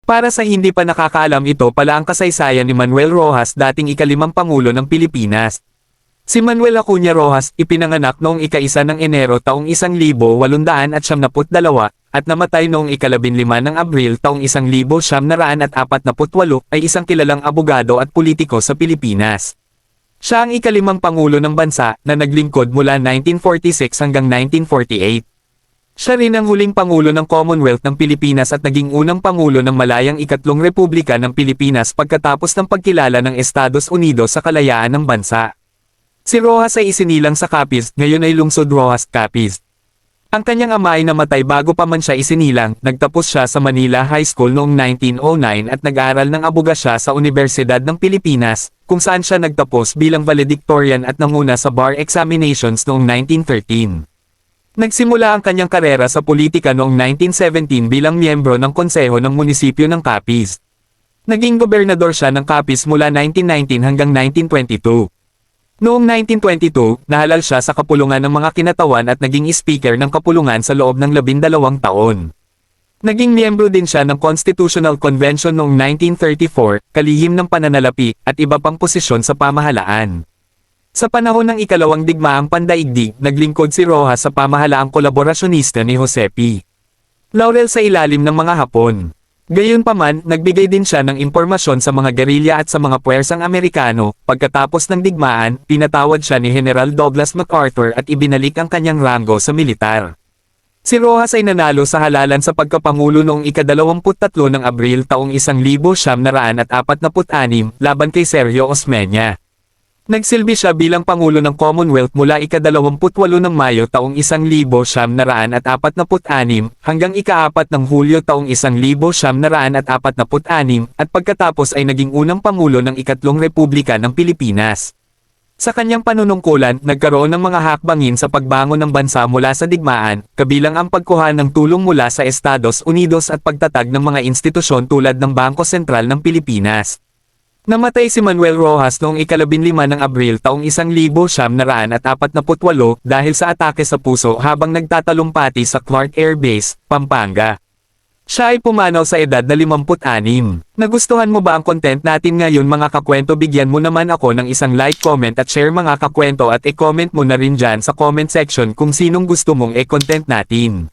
Para sa hindi pa nakakaalam, ito pala ang kasaysayan ni Manuel Rojas, dating ika-5 Pangulo ng Pilipinas. Si Manuel Acuña Rojas, ipinanganak noong ika-1 ng Enero taong 1872 at namatay noong ika-15 ng Abril taong 1948, ay isang kilalang abogado at politiko sa Pilipinas. Siya ang ika-5 Pangulo ng bansa na naglingkod mula 1946 hanggang 1948. Siya rin ang huling Pangulo ng Commonwealth ng Pilipinas at naging unang Pangulo ng malayang ikatlong Republika ng Pilipinas pagkatapos ng pagkilala ng Estados Unidos sa kalayaan ng bansa. Si Rojas ay isinilang sa Capiz, ngayon ay lungsod Rojas, Capiz. Ang kanyang ama ay namatay bago pa man siya isinilang. Nagtapos siya sa Manila High School noong 1909 at nag-aral ng abogasya sa Universidad ng Pilipinas, kung saan siya nagtapos bilang valedictorian at nanguna sa bar examinations noong 1913. Nagsimula ang kanyang karera sa politika noong 1917 bilang miyembro ng konseho ng munisipyo ng Capiz. Naging gobernador siya ng Capiz mula 1919 hanggang 1922. Noong 1922, nahalal siya sa kapulungan ng mga kinatawan at naging speaker ng kapulungan sa loob ng 12 taon. Naging miyembro din siya ng Constitutional Convention noong 1934, kalihim ng pananalapi, at iba pang posisyon sa pamahalaan. Sa panahon ng ikalawang digmaang pandaigdig, naglingkod si Rojas sa pamahalaang kolaborasyonista ni Jose P. Laurel sa ilalim ng mga Hapon. Gayunpaman, nagbigay din siya ng impormasyon sa mga gerilya at sa mga puwersang Amerikano. Pagkatapos ng digmaan, pinatawad siya ni General Douglas MacArthur at ibinalik ang kanyang ranggo sa militar. Si Rojas ay nanalo sa halalan sa pagkapangulo noong ika-23 ng Abril taong 1946 laban kay Sergio Osmeña. Nagsilbi siya bilang Pangulo ng Commonwealth mula ika-28 ng Mayo taong 1946 hanggang ika-4 ng Hulyo taong 1946 at pagkatapos ay naging unang Pangulo ng ikatlong Republika ng Pilipinas. Sa kanyang panunungkulan, nagkaroon ng mga hakbangin sa pagbangon ng bansa mula sa digmaan, kabilang ang pagkuha ng tulong mula sa Estados Unidos at pagtatag ng mga institusyon tulad ng Bangko Sentral ng Pilipinas. Namatay si Manuel Rojas noong ika-15 ng Abril taong 1948 dahil sa atake sa puso habang nagtatalumpati sa Clark Air Base, Pampanga. Siya ay pumanaw sa edad na 56. Nagustuhan mo ba ang content natin ngayon mga kakwento? Bigyan mo naman ako ng isang like, comment at share mga kakwento at i-comment mo na rin dyan sa comment section kung sinong gusto mong i-content natin.